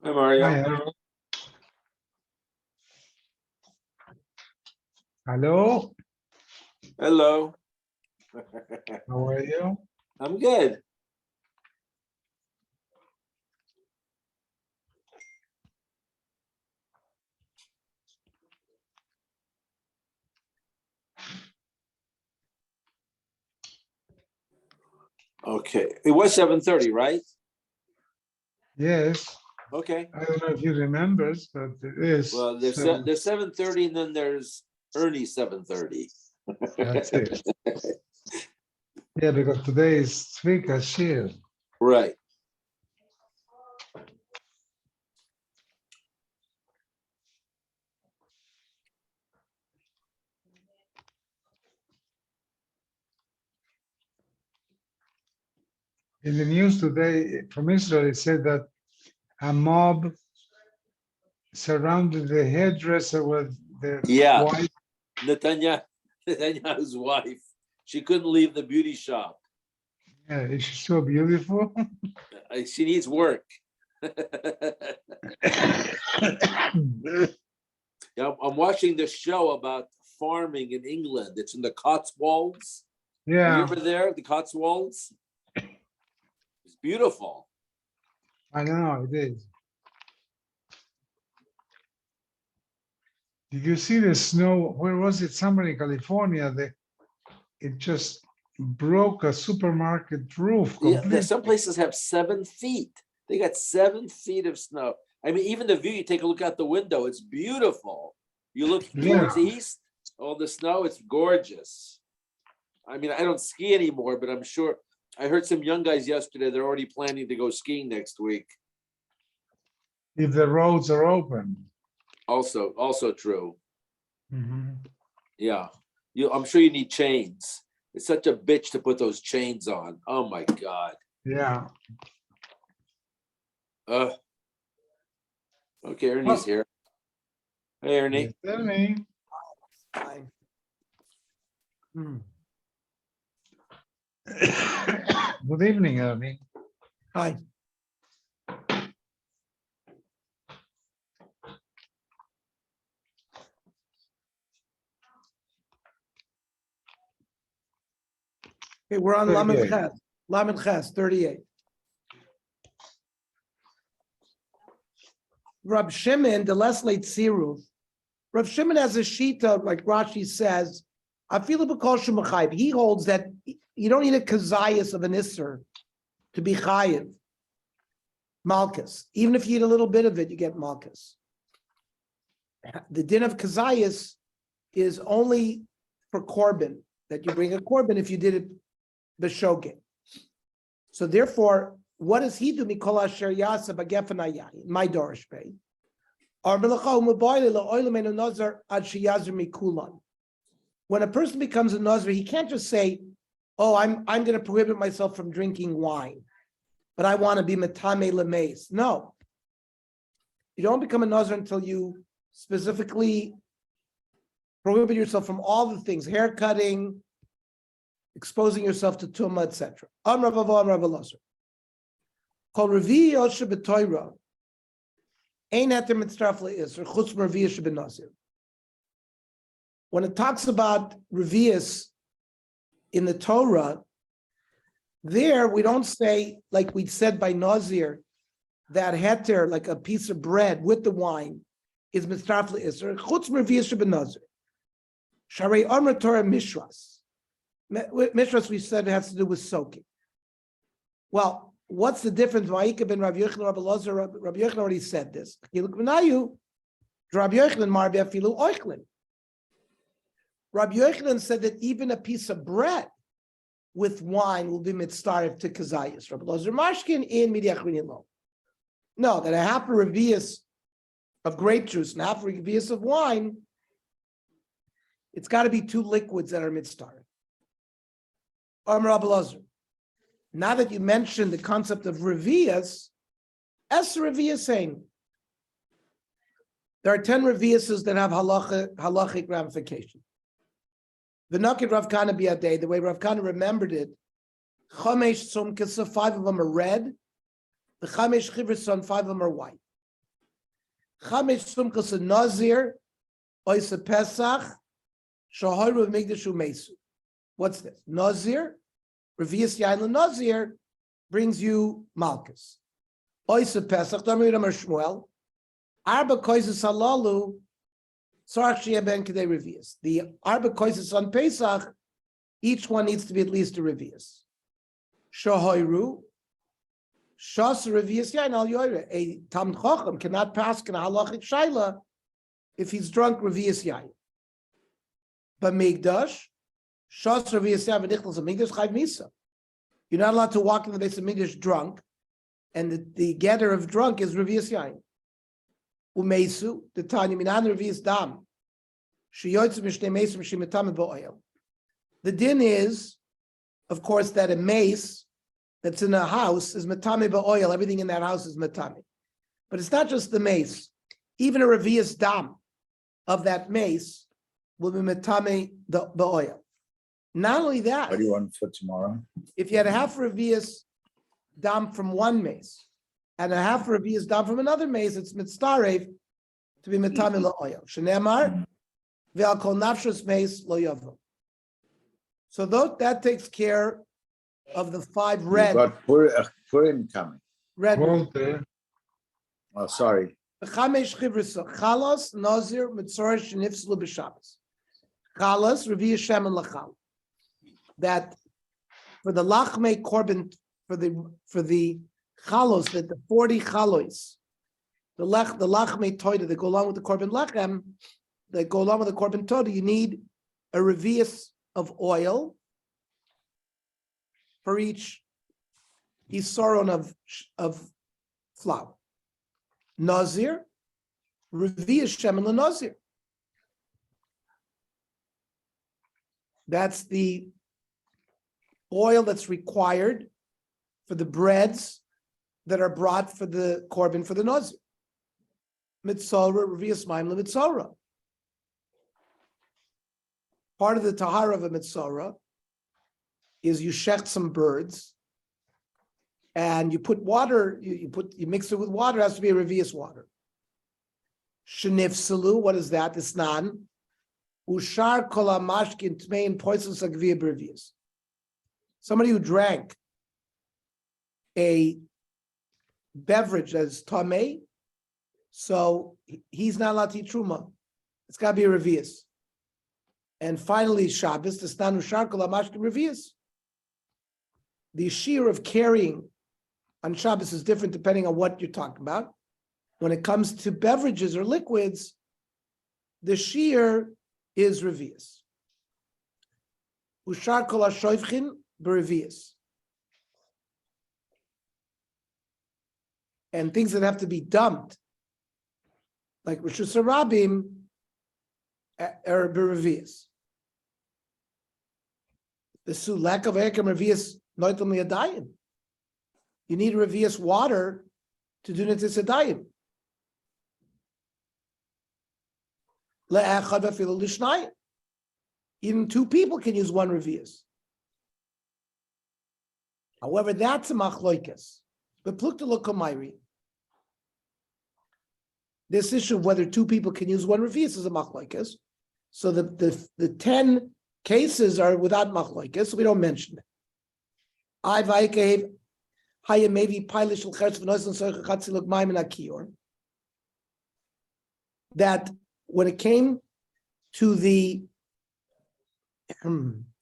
Hi, Mario. Hi, hello. Hello, Hello. how are you? I'm good. Okay. It was 7:30, right? Yes, Okay. I don't know if you remember, but it is. Well, there's 7:30 and then there's Ernie 7:30. That's it. Yeah, because today is Tzvi Kashir. Right. In the news today from Israel, it said that a mob surrounded the hairdresser with the Yeah. wife. Netanyahu's wife. She couldn't leave the beauty shop. Yeah, is she so beautiful? She needs work. Yeah, I'm watching this show about farming in England. It's in the Cotswolds. Are you Yeah, ever there? The Cotswolds? It's beautiful. I know, it is. Did you see the snow? Where was it? Somewhere in California. It just broke a supermarket roof Yeah, completely. some places have 7 feet. They got 7 feet of snow. I mean, even the view, you take a look out the window, it's beautiful. You look towards east, all the snow, it's gorgeous. I mean, I don't ski anymore, but I'm sure I heard some young guys yesterday, they're already planning to go skiing next week. If the roads are open. Also true. Mhm. Yeah. I'm sure you need chains. It's such a bitch to put those chains on. Oh my God. Yeah. Okay, Ernie's here. Hey, Ernie. Yes, tell me. Hi. Good evening, Ernie. Hi. Okay, we're on Lamed 38. Ches. Lamed Ches, 38. Rab Shimon, the less late Siru. Rab Shimon has a shita, like Rashi says, Afilu b'kol shu mechayiv. He holds that you don't need a kazayas of an isser to be chayiv. Malchus. Even if you eat a little bit of it, you get malchus. The din of kazayas is only for korban, that you bring a korban if you did it b'shogeg. So therefore, what does he do? Mikol asher yasa b'gefanayah, my dorish pay. When a person becomes a nazir, he can't just say, "Oh, I'm going to prohibit myself from drinking wine, but I want to be metame lemeis." No, you don't become a nazir until you specifically prohibit yourself from all the things: hair cutting, exposing yourself to tumah, etc. Called Revi Yoshe B'Toira. Ein heter mitzraf le'isr chutz m'Revi'ah shebenazir. When it talks about Revi'as in the Torah, there we don't say, like we said by Nazir, that heter, like a piece of bread with the wine, is mitzraf le'isr chutz m'Revi'ah shebenazir. Sharei Amar Torah Mishras. Mishras we said it has to do with soaking. Well, what's the difference? Ma'ika ben Rabbi Yochanan, Rabbi Lazar, Rabbi Yochanan already said this. Rabbi Yochanan marbi afilu oichlin. Rabbi Yochanan said that even a piece of bread with wine will be mitzvah to kazayas. Rabbi Lazar mashkin in midiachrin lo. No, that a half a revius of grape juice and half a revius of wine, it's got to be 2 liquids that are mitzvah. Rabbi Lazar. Now that you mentioned the concept of revias, es revias saying there are 10 reviases that have halachic ramification. V'nakid Rav Kana biyadei, the way Rav Kana remembered it, chamesh sumkesa, 5 of them are red. The chamesh chivrason, 5 of them are white. Chamesh sumchas nazir, oisa pesach, shaharu migdashu mesu. What's this? Nazir, revius yain nazir brings you malchus. Oisa pesach, Damir Amar Shmuel, arba koises halalu, sarach sheyeh ben kedei revius. The arba koises on Pesach, each one needs to be at least a revius. Shaharu. Shas revius yain al yoyre. A tam chacham cannot pass in a halachic shaila if he's drunk revius yain. But migdash, shas revius yain v'nichlas migdash chayv misa. You're not allowed to walk in the base of migdash drunk, and the getter of drunk is revius yain. Umesu the tanya minan revius dam. Sheyotzu mishnei mesu mishimetam ba'oil. The din is, of course, that a mace that's in a house is matame ba'oil. Everything in that house is matame. But it's not just the mace. Even a revius dam of that mace will be matame ba'oil. Not only that, What do you want for tomorrow? if you had a half revius dam from one mace and a half revius dam from another mace, it's mitztarev to be matame la'oil. Shneimar ve'al kol nafshus mace lo yavlo. So that takes care of the 5 You red. got Purim coming. Red. Walter, Oh, sorry. Chalos, Nazir, Mitzorah, Shenifslu b'Shabbos. Chalos, Revi'ah Shem and Lachal. That for the Lachme Korban, for the Chalos, that the 40 Chalos, the Lachme Toida that go along with the Korban Lachem, that go along with the Korban Toida, you need a Revi'ah of oil for each Isaron of flour. Nazir, Revi'ah Shem and Nazir. That's the oil that's required for the breads that are brought for the korban for the Nazir. Mitzorah, Revi'ah Maim leMitzorah. Part of the tahara of a mitzorah is you shecht some birds, and you put water. You mix it with water. It has to be a revius water. Shenifsalu, what is that? Isnan. Ushar kol hamashkin tmein poisos agvia brevius. Somebody who drank a beverage as tamei, so he's not allowed to eat truma. It's got to be a revius. And finally, Shabbos, the stanu sharkol hamashkin revius. The shear of carrying on Shabbos is different depending on what you're talking about. When it comes to beverages or liquids, the shear is revius. Ushar kol hashoivchin berevius. And things that have to be dumped, like Rishus Harabim, are berevius. The sulek of ekem revius noitam liyadayim. You need revius water to do netis yadayim. Le'echad v'afilu l'shnayim. Even 2 people can use 1 revius. However, that's a machloikas. But plukta lokomayri. This issue of whether 2 people can use 1 revius is a machloikas. So the 10 cases are without machloikas, so we don't mention it. I vaykev haya maybe pilot shel chertz v'noisen soich chatziluk mayim in akiyor. That when it came to the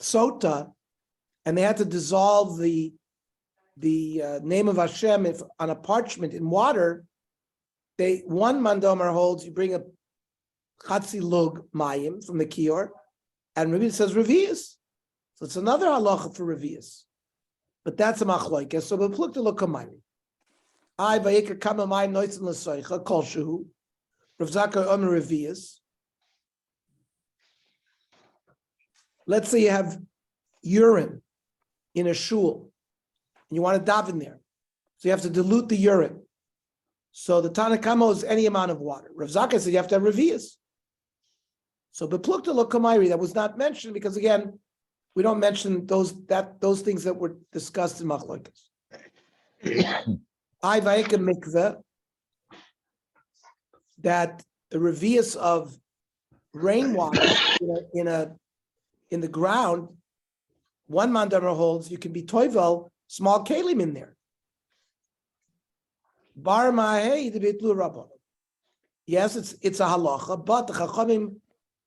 sota, and they had to dissolve the name of Hashem on a parchment in water, one mandomer holds you bring a chatzi lug mayim from the kior, and Rabbi says revius. So it's another halacha for revius, but that's a machloikes. So beplukta lokamayri. I vayikar kama mayim noitzin l'soicha kol shehu. Rav Zakkai omer revius. Let's say you have urine in a shul, and you want to daven there, so you have to dilute the urine. So the Tanakama is any amount of water. Rav Zakkai said you have to have revius. So beplukta lokamayri, that was not mentioned because again, we don't mention those things that were discussed in machlokas. I vayika mikveh. that the revius of rainwater in the ground, one mandana holds you can be toivel small kalim in there. Bar ma'hei the bitlu rabbanon. Yes, it's a halacha, but the chachamim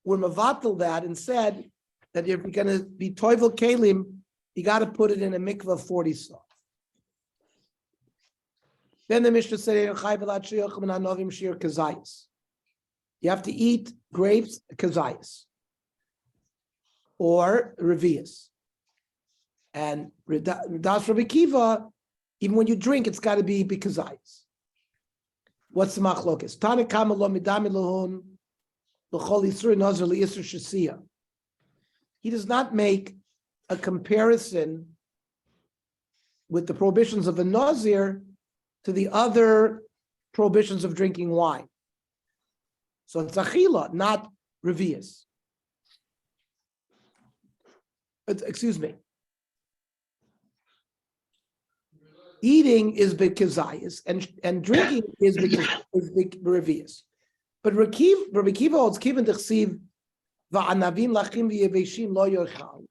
were mevatel that and said that if you're going to be toivel kalim, you got to put it in a mikveh of 40 stuff. Then the Mishnah said, you have to eat grapes, kazayas, or revius. And das Rabbi Kiva, even when you drink, it's got to be bikazayas. What's the machlokes? Tana kama lo midami lohun l'chol yisur nazar li'isur shasiya. He does not make a comparison with the prohibitions of a nazir to the other prohibitions of drinking wine. So it's achila, not revius. Excuse me. Eating is b'kezayis, and drinking is revius. But Rabbi Kiva holds kiven d'chsiv va'anavim lachim v'yeveshim lo yochal.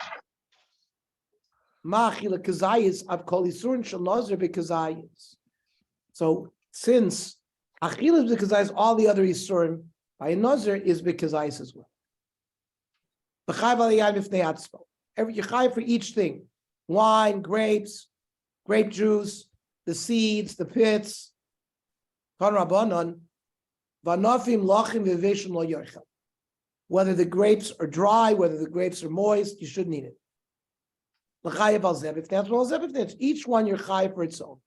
Ma'achila kezayis av kol yisurin shel nazir b'kezayis. So since achila is b'kezayis, all the other yisurim by a nazir is b'kezayis as well. B'chayv aliyah b'fnei atzmo. Every yechayv for each thing: wine, grapes, grape juice, the seeds, the pits. Whether the grapes are dry, whether the grapes are moist, you shouldn't eat it. Each one you're chayav for its own.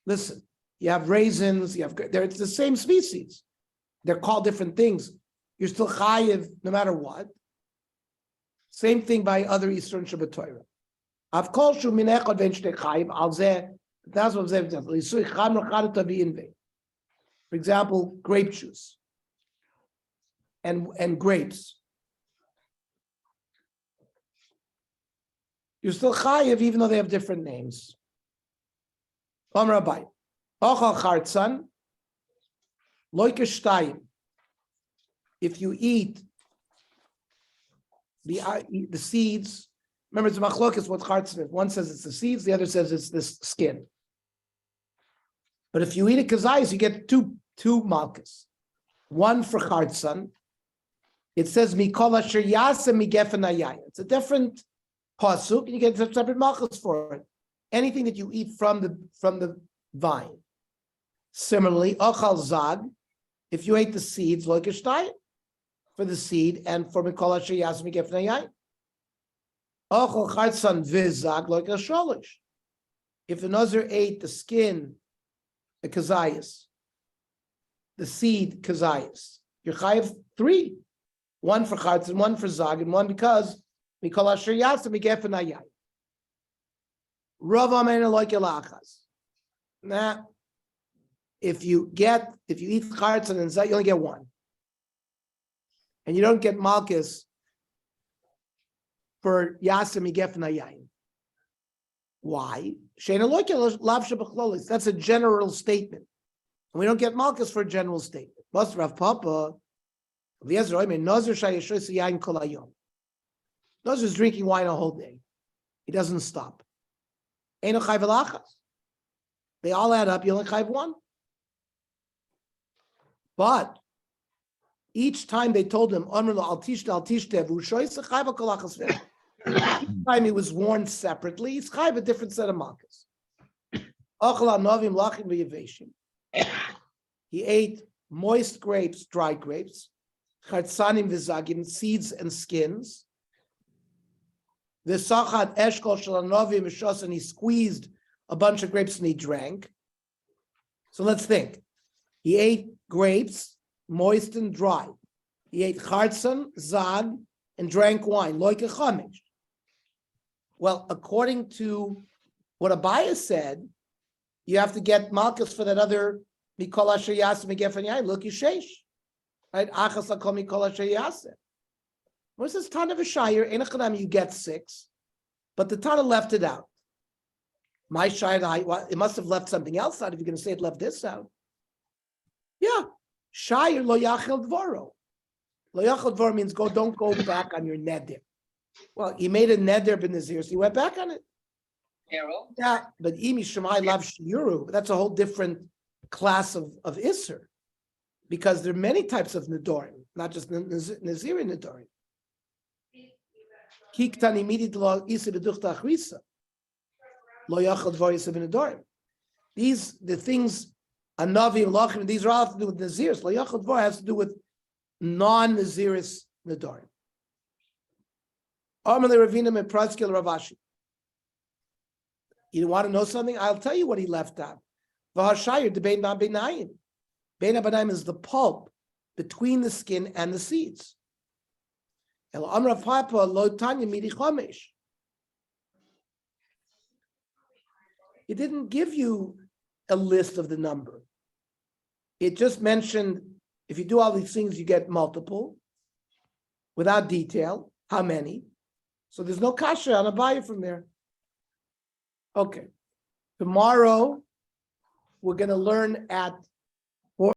Listen, you have raisins, it's the same species. They're called different things. You're still chayiv no matter what. Same thing by other Eastern Shabbat Torah. I've called shu min echad vein shnei chayiv al zeh. That's what I'm saying. For example, grape juice and grapes. You're still chayiv even though they have different names. Amar Abai, ochal chartzan loike shtayim. If you eat the seeds, remember it's machlokas what chartzan. One says it's the seeds, the other says it's the skin. But if you eat a kazayis, you get two malchus. One for chartzan. It says mikol asher yaseh migefen hayayim. It's a different pasuk, and you get a separate malchus for it. Anything that you eat from the vine. Similarly, ochal zag, if you ate the seeds, like a shtayim, for the seed, and for mikol asher yaseh migefen hayayim. Ochal chartzan v'zag, like a sholish. If the nazir ate the skin, the kazayas, the seed kazayas, you're chayiv 3. One for chartzan, one for zag, and one because mikol asher yaseh migefen hayayim. Rav Amen like elachas. Nah, if you eat chartzan and zag, you only get one, and you don't get malchus for yaseh migefen hayayim. Why? That's a general statement, and we don't get malchus for a general statement. Must Rav Papa Nazir is drinking wine a whole day. He doesn't stop. They all add up. You only chayv one. But each time they told him, each time he was warned separately, he's chayv a different set of malchus. He ate moist grapes, dry grapes, chartzanim v'zagim, seeds and skins. V'sachat eshkol shalanovim v'shos, and he squeezed a bunch of grapes and he drank. So let's think. He ate grapes, moist and dry. He ate chartzan, zag, and drank wine, like a chamesh. Well, according to what Abaya said, you have to get malchus for that other mikol asher yaseh migefen hayayim. Look, yishesh, right? Achas lakol mikol asher yaseh. What is this ton of a shire? In a chadam, you get 6, But the Tana left it out. My shayla, it must have left something else out if you're going to say it left this out. Yeah. Shayr lo yachel dvoro. Lo yachel dvoro means don't go back on your neder. Well, he made a neder ben Nazir, so he went back on it. Yeah, but imi shemai lav shiuru, that's a whole different class of Isser. Because there are many types of nedorim, not just Nazir nedorim. Kiktani midit lo isa beduchta achrisa. Lo yachel dvoro isa ben nedorim. These, the things, Anavi, Lachim, these are all have to do with Naziris. Lo yachel dvoro has to do with non-Naziris nedorim. Amalei Ravina Mepraskil Ravashi. You want to know something? I'll tell you what he left out. V'hashayir debein b'nayim. Bein b'nayim is the pulp between the skin and the seeds. El amra papa lo tanya midi chomesh. It didn't give you a list of the number. It just mentioned if you do all these things, you get multiple without detail. How many? So there's no kasha on a buyer from there. Okay. Tomorrow, we're going to learn at